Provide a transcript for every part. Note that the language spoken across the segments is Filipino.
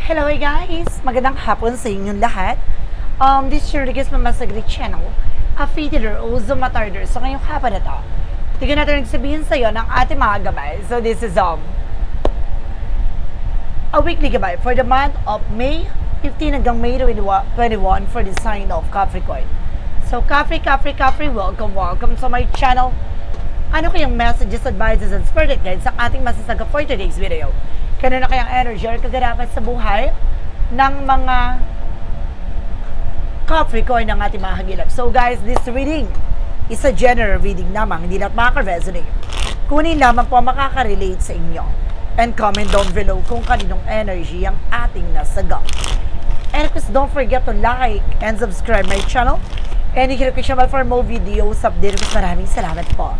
Hello guys! Magandang hapon sa inyong lahat. This is your Rick's Mamasagri channel, a feeder o Zumatarder. So ngayong hapon na to, tignan natin nagsabihin sa'yo ng ating mga gabay. So this is a weekly gabay for the month of May 15 hanggang May 21 for the sign of Capricorn. So Capri, welcome to my channel. Ano kayang messages, advices, and spirit guides sa ating masasaga for today's video? Kano na kayang energy or kaganapan sa buhay ng mga Capricorn ng ating mga hagilap. So guys, this reading is a general reading naman, hindi lahat makaka-resonate. Kunin lamang po makaka-relate sa inyo. And comment down below kung kaninong energy ang ating nasaga. And please don't forget to like and subscribe my channel. And i-hit ko siya for more videos update. Maraming salamat po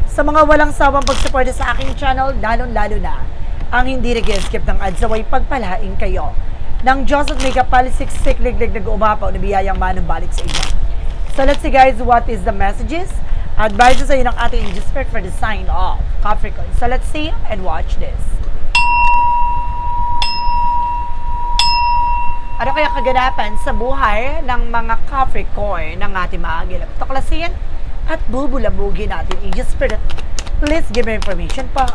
sa mga walang sawang pagsuporta sa aking channel, lalo na ang hindi nag-skip ng ads, away pagpalain kayo ng Diyos at may kapalisiksik liglig nag-umapaw na biyayang manong balik sa inyo. So let's see guys, what is the messages? Advice sa inyo ng ating angel spirit for the sign of Capricorn. So let's see and watch this. Ano kaya kaganapan sa buhay ng mga Capricorn ng ating mga agilap? Tuklasin at bubulabugin natin angel spirit. Please give me information pa.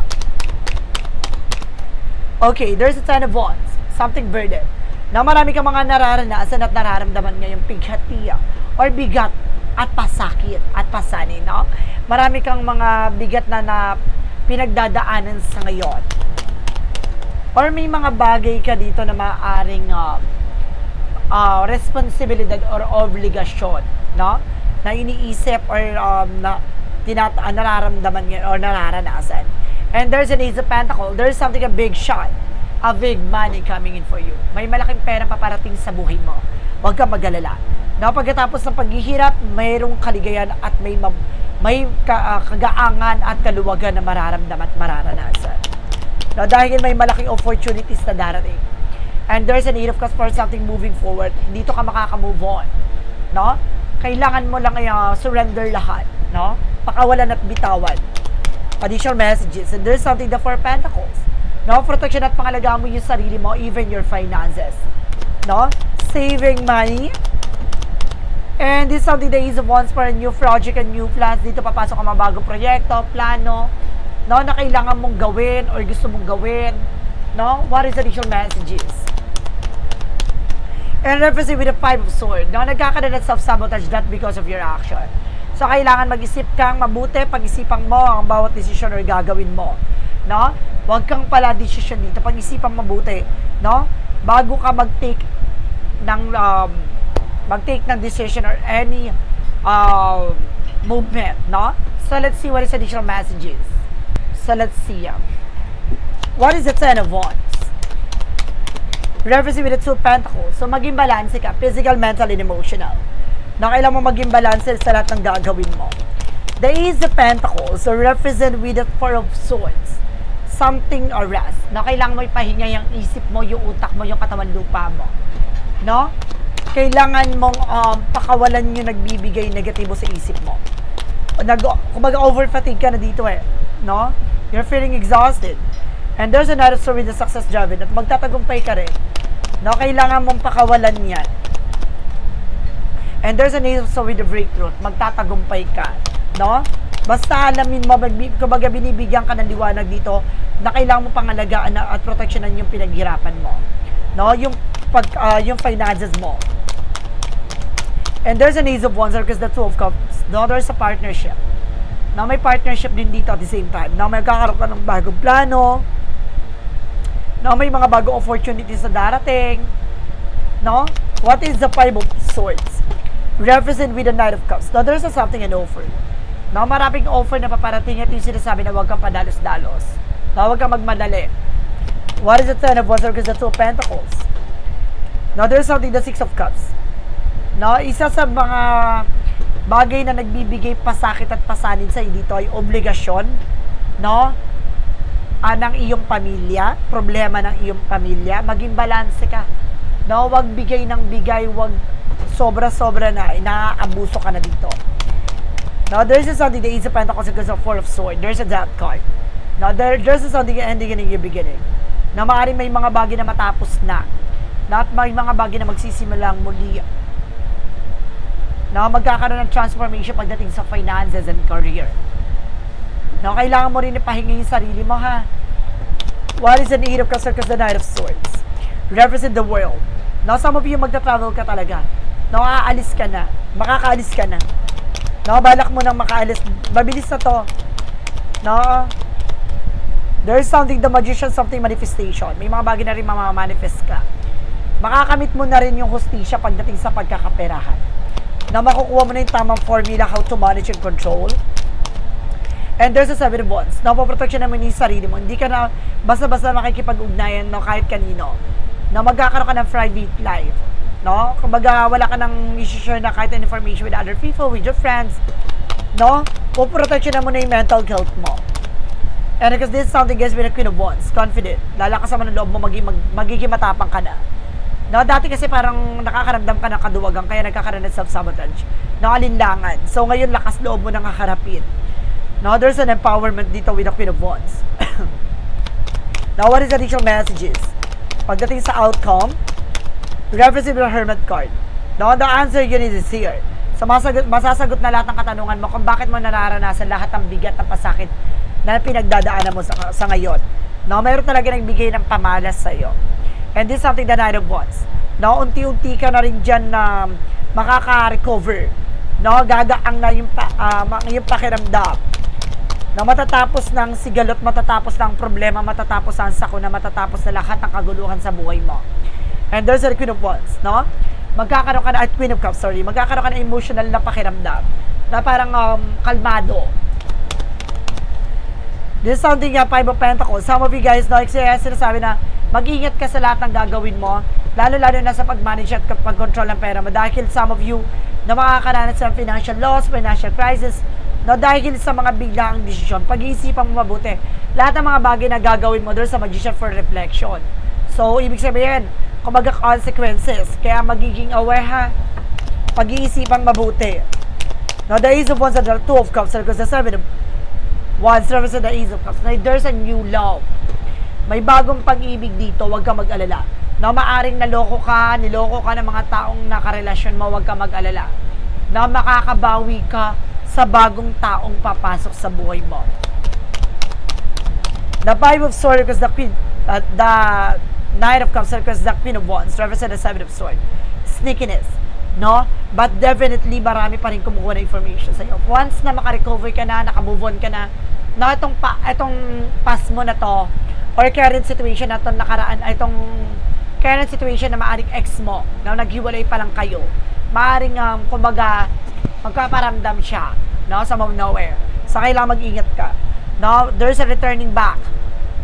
Okay, there's a Ten of Wands, something burden. Na marami kang mga nararanasan at nararamdaman ngayong pighatiya or bigat at pasakit at pasanin, no? Marami kang mga bigat na pinagdadaanan sa ngayon. Or may mga bagay ka dito na maaaring responsibilidad or obligasyon, no? Na iniisip or nararamdaman ngayon or nararanasan. And there's an Ace of Pentacles. There's something, a big shot, a big money coming in for you. May malaking pera paparating sa buhay mo. Huwag kang mag-alala. No, pagkatapos ng paghihirap, mayroong kaligayan at may kagaangan at kaluwagan na mararamdaman at mararanasan. No, dahil may malaking opportunities na darating. And there's an Eight of Cups for something moving forward. Dito ka makaka-move on. No? Kailangan mo lang surrender lahat. No? Pakawalan at bitawan. Additional messages. And there's something, the Four of Pentacles. No? Protection at pangalagaan mo yung sarili mo, even your finances. No? Saving money. And this is something, the Ace of Wands for a new project and new plans. Dito papasok ang mga bagong proyekto, plano, no? Na kailangan mong gawin or gusto mong gawin. No? What is additional messages? And represent with the Five of Swords. No? Nagkakaroon ng self-sabotage, not because of your action. So, kailangan mag-isip kang mabuti, pag-isipan mo ang bawat desisyon or gagawin mo. No? Huwag kang pala desisyon dito. Pag-isipan mabuti. No? Bago ka mag-take ng decision or any movement. No? So, let's see what is additional messages. So, let's see. What is the Ten of Wands? Referencing with the Two of Pentacles. So, maging balance ka. Physical, mental, and emotional. Na kailangan mo maging balance sa lahat ng gagawin mo. The Ace of Pentacles, so represent with the Four of Swords. Something or rest. Na kailangan mo ipahinga yung isip mo, yung utak mo, yung katawan lupa mo. No? Kailangan mong pakawalan yung nagbibigay negatibo sa isip mo. Kumbaga over-fatigue ka na dito eh. No? You're feeling exhausted. And there's another story with the success driven at magtatagumpay ka rin. No? Kailangan mong pakawalan yan. And there's an Ace of Swords with the breakthrough. Magtatagumpay ka. No? Basta alamin mo, kumbaga binibigyan ka ng liwanag dito na kailangan mo pangalagaan at proteksyonan yung pinaghirapan mo. No? Yung finances mo. And there's an Ace of Wands because the Two of Cups. No? There's a partnership. No? May partnership din dito at the same time. No? May kakaroon ka ng bagong plano. No? May mga bagong opportunities na darating. No? What is the Five of Swords? Represent with the Knight of Cups. Now, there's something an offer. No, maraming offer na paparating at yung sinasabi na huwag kang padalos-dalos. No, huwag kang magmadali. What is the Ten of Wands? Because the Two of Pentacles. Now, there's something, the Six of Cups. No, isa sa mga bagay na nagbibigay pasakit at pasanin sa dito ay obligasyon. No? Ng iyong pamilya. Problema ng iyong pamilya. Maging balanse ka. No, wag bigay ng bigay, wag sobra-sobra na, naaabuso ka na dito. Now, there's something, the Ace of Pentacles because of Four of Swords. There's a Death card. Now, there's something ending and a new beginning. Na maaaring may mga bagay na matapos na. Na at may mga bagay na magsisimulang muli. Na magkakaroon ng transformation pagdating sa finances and career. Na kailangan mo rin ipahinga yung sarili mo, ha? What is the Eight of Cups circles the Knight of Swords? Represent the world. Now, some of you magta-travel ka talaga. Now, aalis ka na. Makakaalis ka na. Now, balak mo nang makaalis. Mabilis na to. No? There's something, the magician, something manifestation. May mga bagay na rin mamamanifest ka. Makakamit mo na rin yung hustisya pagdating sa pagkakaperahan. Na makukuha mo na yung tamang formula how to manage and control. And there's a Seven of Wands. Na poproteksyon naman yung sarili mo. Hindi ka na basta-basta makikipag-ugnayan, no, kahit kanino. Na magkakaroon ka ng private life. No? Kumbaga, wala ka nang i-share na kahit information with other people, with your friends. No? Poproteksyon na mo na yung mental health mo. And because this is something guys with the Queen of Wands, confident. Lalakas naman ng loob mo, magiging matapang ka na. No, dati kasi parang nakakaramdam ka ng kaduwagan, kaya nagkakaroon ng self-sabotage. No, alinlangan. So ngayon, lakas loob mo nang kaharapin. No, there's an empowerment dito with the Queen of Wands. Now, what is the additional messages? Pagdating sa outcome, represent the Hermit card. No, the answer yun is here. So, masasagot na lahat ng katanungan mo kung bakit mo nararanasan lahat ng bigat ng pasakit na pinagdadaanan mo sa ngayon. No, mayroon talaga nagbigay ng pamalas sa'yo. And this is something the Knight of Wands. No, unti-unti ka na rin dyan na makaka-recover. No, gagaang na yung pakiramdam. Na matatapos ng sigalot, matatapos ng problema, matatapos ang sakuna, matatapos na lahat ng kaguluhan sa buhay mo. And there's the Queen of Wands, no? Magkakaroon ka na, at Queen of Cups, sorry, magkakaroon ka na emotional na pakiramdam. Na parang kalmado. This is something Five of Pentacles. Some of you guys, no, sinasabi na, mag-ingat ka sa lahat ng gagawin mo, lalo-lalo na sa pag-manage at pag-control ng pera mo. Dahil some of you na makakaranas ng financial loss, financial crisis, no, dahil sa mga biglaang desisyon, pag-iisipan mo mabuti. Lahat ng mga bagay na gagawin mo, there's a magician for reflection. So, ibig sabihin, kumbaga consequences. Kaya magiging aware, ha? Pag-iisipan mabuti. Now, the Ace of Wands and the Two of Cups, because the Seven of Wands represent the Ace of Cups. Now, there's a new love. May bagong pag-ibig dito, huwag ka mag-alala. Na maaring niloko ka ng mga taong nakarelasyon mo, huwag ka mag-alala. Na makakabawi ka sa bagong taong papasok sa buhay mo. The Five of Swords, because the Knight of Cups, because the Queen of Wands represent the Seven of Swords. Sneakiness, no? But definitely, marami pa rin kumukuha na information sa'yo. Once na makarecover ka na, nakamove on ka na, na itong past mo na to, or current situation na itong nakaraan, itong current situation na maaring ex mo, na naghiwalay pa lang kayo, maaring, kumbaga, magpaparamdam siya, no, sa nowhere. So, kailangan mag-ingat ka. No, there's a returning back.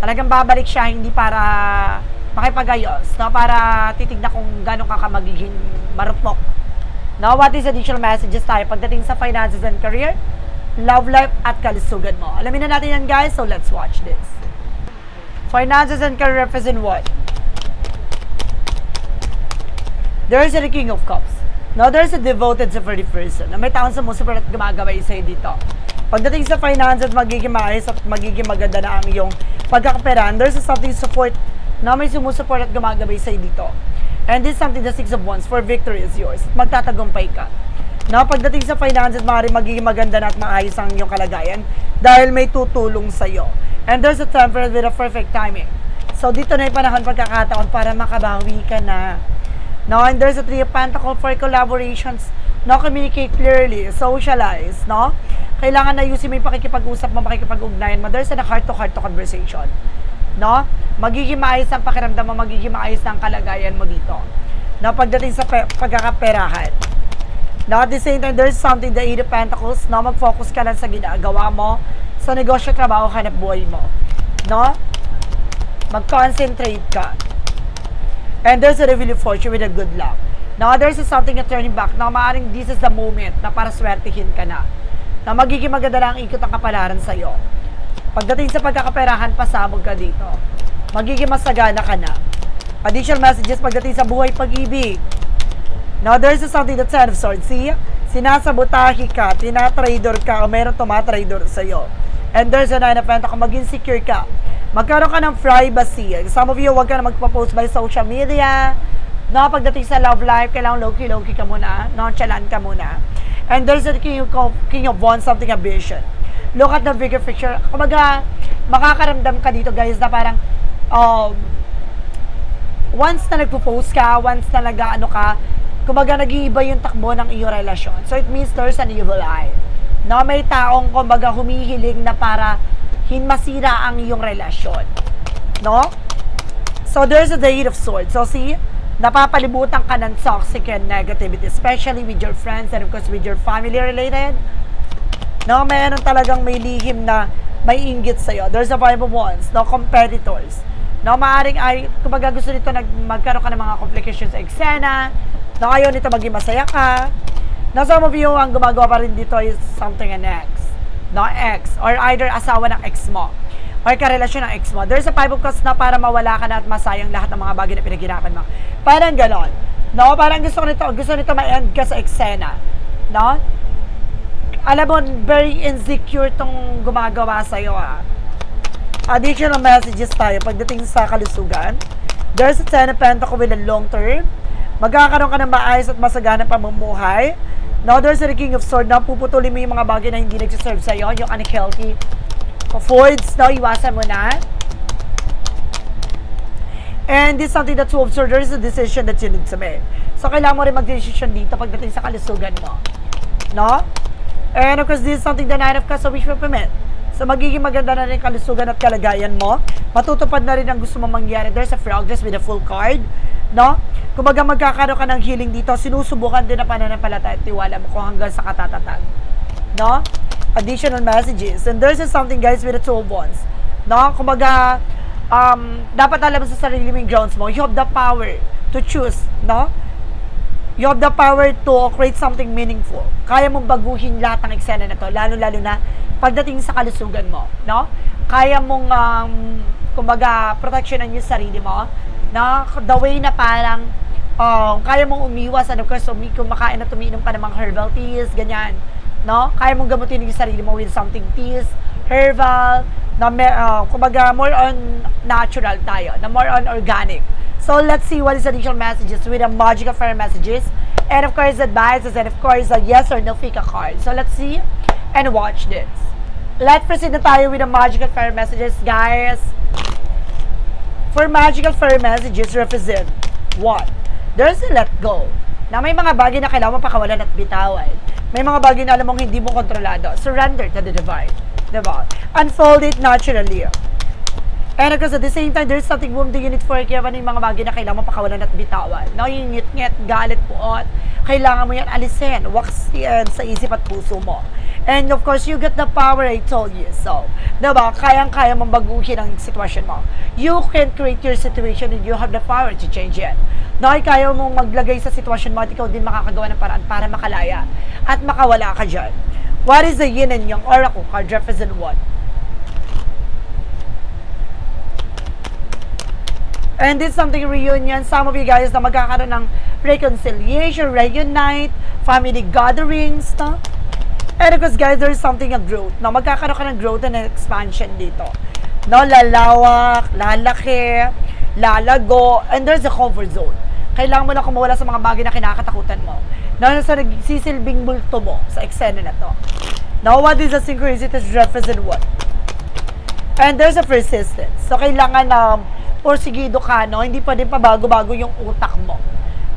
Talagang babalik siya, hindi para makipagayos, no, para titignan kung gano'n ka magiging marupok. Now, what is additional messages tayo pagdating sa finances and career, love life, at kalusugan mo? Alamin na natin yan, guys, so let's watch this. Finances and career represent what? There's the King of Cups. Now, there's a devoted support person na may taon sa musipur at gumagabay sa'yo dito. Pagdating sa finances, magiging maayos at magiging maganda na ang iyong pagkakaperan. There's something support na may sumusuport at gumagabay sa'yo dito. And this is something the Six of Wands, for victory is yours. At magtatagumpay ka. Now, pagdating sa finances, maaaring magiging maganda na at maayos ang iyong kalagayan dahil may tutulong sa'yo. And there's a temperance with a perfect timing. So, dito na yung panahon pagkakataon para makabawi ka na. No, and there's a Three of Pentacles for collaborations. No, communicate clearly, socialize, no? Kailangan na ayusin mo yung pakikipag-usap mo, pakikipag-ugnayan mo. There's a heart-to-heart conversation. No? Magiging maayos ang pakiramdam mo, magiging maayos ang kalagayan mo dito. No, pagdating sa pagkakaperahan. No, at the same time, there's something, the Eight of Pentacles, no? Mag-focus ka lang sa ginagawa mo, sa negosyo, trabaho, hanap buhay mo. No? Mag-concentrate ka. And there's a reveal of fortune with a good luck. Now, there's something na turning back. Now, maaaring this is the moment na para swertihin ka na. Na magiging maganda lang ang ikot ang kapalaran sa'yo. Pagdating sa pagkakaperahan, pasabog ka dito. Magiging masagana ka na. Additional messages pagdating sa buhay pag-ibig. Now, there's something that's Ten of Swords. See? Sinasabotahi ka, tinatrader ka, o mayroong tumatrader sa'yo. And there's a Nine of Pentacles, maging secure ka. Magkaroon ka ng privacy. Some of you, huwag ka na magpa-post by social media. No, pagdating sa love life, kailangan low-key ka muna, nonchalant ka muna. And there's a king of wands, something a vision. Look at the bigger picture. Kumbaga, makakaramdam ka dito, guys, na parang, once na nagpo-post ka, once na nag-ano ka, kumbaga nag-iiba yung takbo ng iyong relasyon. So, it means there's an evil eye. No, may taong, kumbaga, humihiling na para masira ang iyong relasyon. No? So, there's a Eight of Swords. So, see, napapalibutan ka ng toxic and negativity, especially with your friends and of course with your family related. No, meron talagang may lihim na may inggit sa'yo. There's a Five of Wands, no, competitors. No, maaring ay, kumbaga gusto nito magkaroon ka ng mga complications sa eksena, no, ayaw nito maging masaya ka. No, some of you, ang gumagawa pa rin dito is something an ex. No, ex, or either asawa ng ex mo, or karelasyon ng ex mo. There's a Five of Cups na para mawala ka na at masayang lahat ng mga bagay na pinaghirapan mo. Parang ganon. No? Parang gusto nito ma-end ka sa eksena. No? Alam mo, very insecure tong gumagawa sa'yo, ah. Additional messages tayo pagdating sa kalusugan. There's a Ten of Pentacles with a long term. Magkakaroon ka ng maayos at masaganang pamumuhay. No? There's a King of Swords na puputulin mo yung mga bagay na hindi nagsiserve sa'yo, yung unhealthy foods, no, iwasan mo na. And this is something that's to observe. There is a decision that you need to make. So, kailangan mo rin mag-decision dito pagdating sa kalusugan mo. No? And of course, this is something the Nine of Cups, so wish fulfillment. So, magiging maganda na rin kalusugan at kalagayan mo. Matutupad na rin ang gusto mo mangyari. There's a progress with a full card. No? Kumbaga magkakaroon ka ng healing dito, sinusubukan din na pananampalataya at tiwala mo kung hanggang sa katatatag. No? Additional messages. And there's something, guys, with the Two of Wands. No? Kumbaga, dapat alam mo sa sarili mo yung grounds mo. You have the power to choose, no? You have the power to create something meaningful. Kaya mong baguhin lahat ng eksena na to, lalo-lalo na pagdating sa kalusugan mo, no? Kaya mong, kumbaga, protectionan yung sarili mo, no? The way na parang, kaya mong umiwas, and of course, kumakain at umiinom ka ng mga herbal teas, ganyan. No? Kaya mong gamutin yung sarili mo with something teas, herbal, na kumbaga more on natural tayo, na more on organic. So let's see what is additional messages with the magical fire messages, and of course advices, and of course a yes or no fika card. So let's see and watch this. Let's proceed na tayo with the magical fire messages, guys. For magical fire messages represent what? There's a let go. Na may mga bagay na kailangan mo pakawalan at bitawan. May mga bagay na alam mong hindi mo kontrolado. Surrender to the divine. Diba? Unfold it naturally. And of course, at the same time, there's something boom the unit for kaya yung mga bagay na kailangan mo pakawalan at bitawan. No, yung ngit-ngit, galit, puot, kailangan mo yan alisin, wax yan sa isip at puso mo. And of course, you get the power, I told you so. Diba? Kayang-kaya mong baguhin ang sitwasyon mo. You can create your situation and you have the power to change it. No, kaya mong maglagay sa sitwasyon mo at ikaw din makakagawa ng paraan para makalaya at makawala ka dyan. What is the yin and yang oracle card represent what? And this is something reunion. Some of you guys na magkakaroon ng reconciliation, reunite, family gatherings, no? And of course, guys, there is something a growth. No, magkakaroon ka ng growth and expansion dito. No, lalawak, lalaki, lalago, and there's a comfort zone. Kailangan mo na kumawala sa mga bagay na kinakatakutan mo. No, sa nagsisilbing multo mo sa eksena na to. Now, what is the synchronicity represent what? And there's a persistence. So, kailangan na porsigido ka, no? Hindi pa din pabago-bago yung utak mo.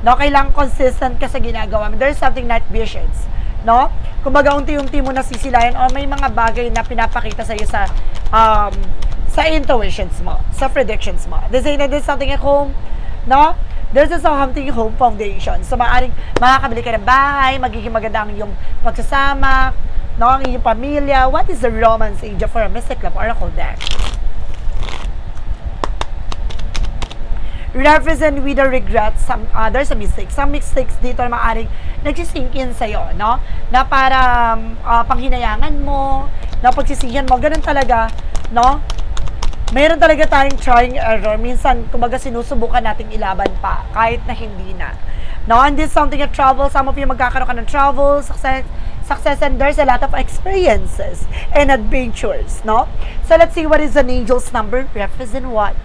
No, kailangan consistent ka sa ginagawa mo. There's something night visions. No? Kumbaga, unti-unti mo nasisilayan o may mga bagay na pinapakita sa iyo sa intuitions mo, sa predictions mo. They say that there's something at home, no? There's a something home foundation. So, maaaring makakabili ka ng bahay, magiging maganda ang iyong pagsasama, no? Ang iyong pamilya. What is the romance age for a Mystic Love Oracle deck? Represent with the regrets, there's a mistake. Some mistakes dito na maaaring nagsisink in sa'yo, no? Na para panghinayangan mo, na pagsisihan mo, ganun talaga, no? Mayroon talaga tayong trying error. Minsan, kumbaga sinusubukan nating ilaban pa, kahit na hindi na. No? And this is something at travel. Some of you magkakaroon ka ng travel, success, and there's a lot of experiences and adventures, no? So, let's see what is an angel's number. Represent what?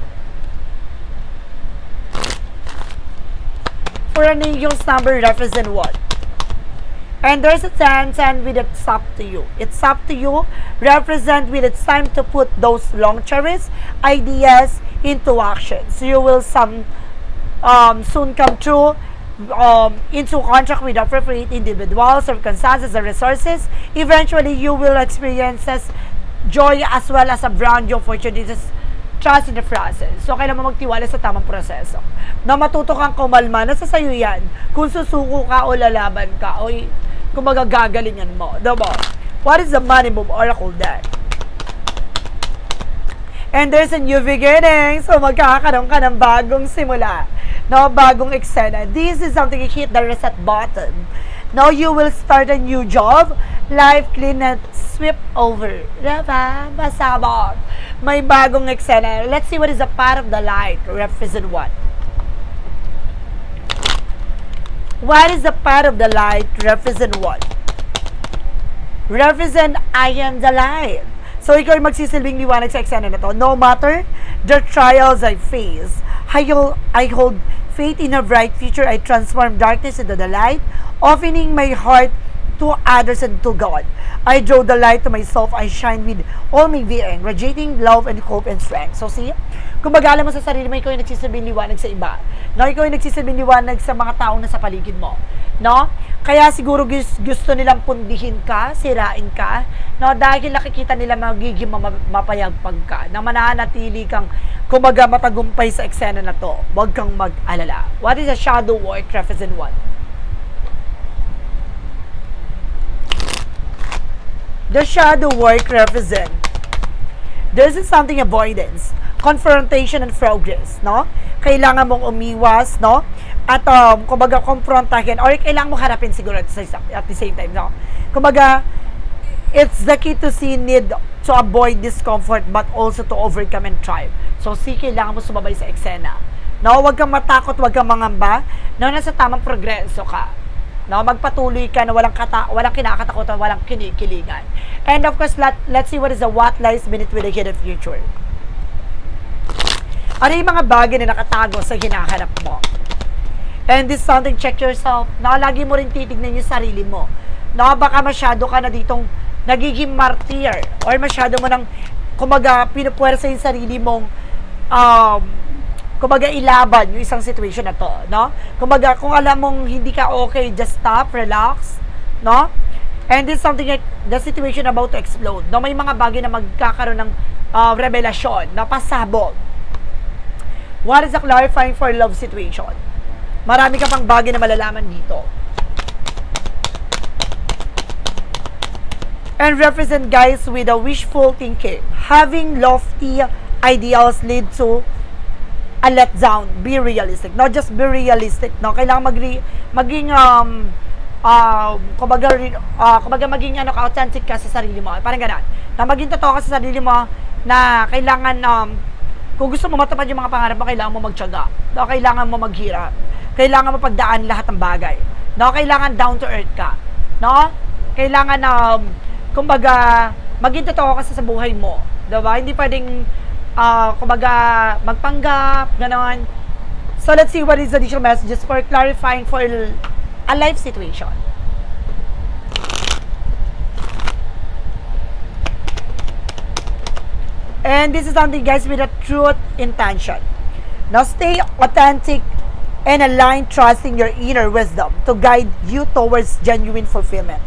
for an angel's number represent what? And there's a 10 with it's up to you. It's up to you. Represent with it's time to put those long cherished ideas into action. So you will soon come through into contract with appropriate individuals, circumstances, and resources. Eventually, you will experience joy as well as a brand new opportunities. Trust in the process. So, kailangan mo magtiwala sa tamang proseso. Na matuto kang kumalma, nasa sayo yan. Kung susuko ka o lalaban ka, o kung magagagalingan mo. Diba? What is the money move oracle deck? And there's a new beginning. So, magkakaroon ka ng bagong simula. No, bagong eksena. This is something you hit the reset button. Now, you will start a new job. Life clean and sweep over. Diba? Masabog. May bagong eksena. Let's see what is the path of the light. Represent what? What is the path of the light? Represent what? Represent I am the light. So, ikaw ay magsisilbing liwanag sa eksena na to. No matter the trials I face, I hold faith in a bright future. I transform darkness into the light, opening my heart to others and to God. I draw the light to myself. I shine with all my being, radiating love and hope and strength. So, see? Kung alam mo sa sarili mo, ikaw yung nagsisilbing liwanag sa iba. No? Ikaw yung nagsisilbing liwanag sa mga taong nasa paligid mo. No? Kaya siguro gusto nilang pundihin ka, sirain ka, no? Dahil nakikita nila magiging mapayagpag ka, na mananatili kang kumbaga matagumpay sa eksena na to. Huwag kang mag-alala. What is a shadow work represent what? The shadow work represent this is something avoidance, confrontation and progress, no? Kailangan mong umiwas, no? At kumbaga confrontahin or kailangan mo harapin siguro at the same time, no? Kumbaga it's the key to see need to avoid discomfort but also to overcome and thrive. So see, kailangan mo sumabay sa eksena. No, wag kang matakot, wag kang mangamba, no, nasa tamang progreso ka. No, magpatuloy ka na walang kinakatakutan, walang kinikilingan. And of course, let's see what is the what lies beneath with the hidden future. Ano yung mga bagay na nakatago sa hinahanap mo? And this something, check yourself. No, lagi mo rin titignan yung sarili mo. No, baka masyado ka na ditong nagiging martyr or masyado mo nang kumbaga pinupuwersa yung sarili mong kumbaga ilaban yung isang situation na to, no? Kumbaga kung alam mong hindi ka okay, just stop, relax, no? And this is something like the situation about to explode, no? May mga bagay na magkakaroon ng revelasyon, na pasabog. What is a clarifying for love situation? Marami ka pang bagay na malalaman dito. And represent guys with a wishful thinking. Having lofty ideals lead to a letdown. Be realistic. Not just be realistic, no? Kailangan maging kumbaga maging authentic ka sa sarili mo. Parang ganun. Na maging totoo ka sa sarili mo na kailangan kung gusto mo matupad yung mga pangarap mo, kailangan mo magtiyaga. No? Kailangan mo maghirap. Kailangan mo pagdaan lahat ng bagay. No? Kailangan down to earth ka. No? Kailangan kumbaga maging totoo ka sa buhay mo. Diba? Hindi pwedeng kumbaga magpanggap, gano'n. So let's see what is the additional messages for clarifying for a life situation. And this is something, guys, with a truth intention. Now stay authentic and align, trusting your inner wisdom to guide you towards genuine fulfillment.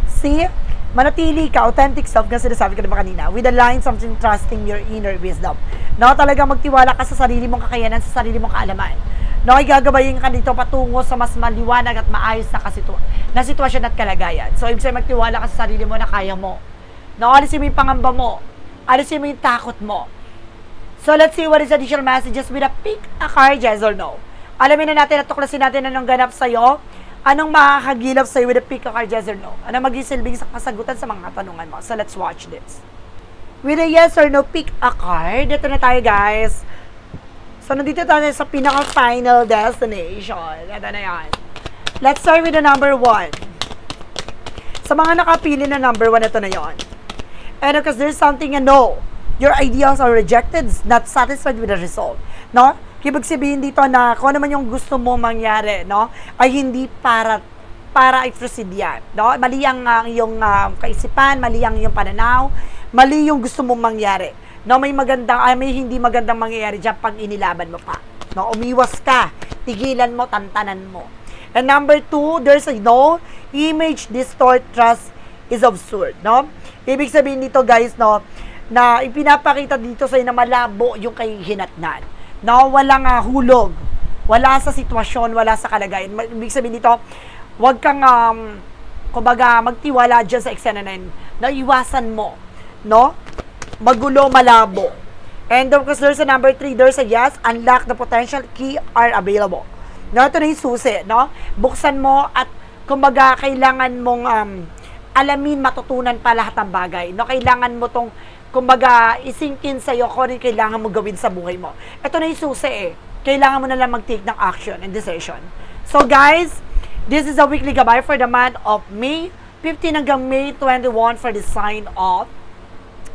See? Manatili ka, authentic self, kasi sinasabi ko naman kanina, with a line something trusting your inner wisdom. No, talagang magtiwala ka sa sarili mong kakayanan, sa sarili mong kaalaman. No, igagabayin ka dito patungo sa mas maliwanag at maayos na sitwasyon at kalagayan. So, ibig sabihin, magtiwala ka sa sarili mo na kaya mo. No, alisin mo yung pangamba mo. Alisin mo yung takot mo. So, let's see what is additional messages with a pick a card, yes or no. Alamin na natin at tuklasin natin anong ganap sa'yo. Anong makakagilap sa'yo with a pick a card, yes or no? Ano magsisilbing sa kasagutan sa mga tanungan mo? So, let's watch this. With a yes or no, pick a card. Ito na tayo, guys. So, nandito tayo sa pinaka-final destination. Ito na yan. Let's start with the number 1. Sa mga nakapili na number 1, ito na yon. And because there's something no. Your ideas are rejected, not satisfied with the result. No? Ibig sabihin dito na kung ano man yung gusto mo mangyari, no, ay hindi para i-proceed yan, no? Mali ang iyong kaisipan, mali ang iyong pananaw, mali yung gusto mong mangyari. No, may hindi magandang mangyayari diyan pag inilaban mo pa. No, umiwas ka, tigilan mo, tantanan mo. And number 2, there's a image distort trust is absurd, no? Ibig sabihin dito, guys, no, na ipinapakita dito sa na malabo yung kahihinatnan. No, walang hulog, wala sa sitwasyon, wala sa kalagayan. Ibig sabihin dito, huwag kang kumbaga magtiwala diyan sa eksena na yun. No, iwasan mo, no? Magulo, malabo. And of course, there's a number 3, there's a yes, unlock the potential, key are available. No, ito na yung susi, no? Buksan mo at kumbaga kailangan mong alamin, matutunan pa lahat ng bagay. No, kailangan mo tong kumbaga isinkin sa'yo kung ano yung kailangan mo gawin sa buhay mo. Ito na yung susi eh. Kailangan mo na lang mag-take ng action and decision. So guys, this is a weekly gabay for the month of May 15 hanggang May 21 for the sign of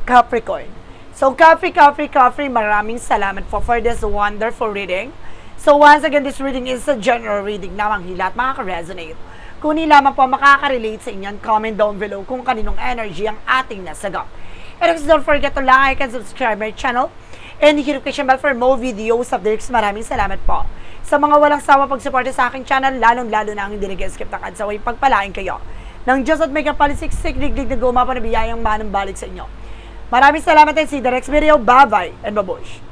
Capricorn. So, Capri, maraming salamat for this wonderful reading. So, once again, this reading is a general reading na manghila at makaka-resonate. Kung hindi lamang po makaka-relate sa inyo, comment down below kung kaninong energy ang ating nasagap. And don't forget to like and subscribe my channel and hit notification bell for more videos of Dirks. Maraming salamat po sa mga walang sawa pag-suporta sa aking channel, lalong-lalo na ang hindi nag-skip ng ads. Away pagpalain kayo ng Diyos at may kapalisiksik, digdig na gumapa na biyayang manang balik sa inyo. Maraming salamat and see the next video. Bye-bye and babush!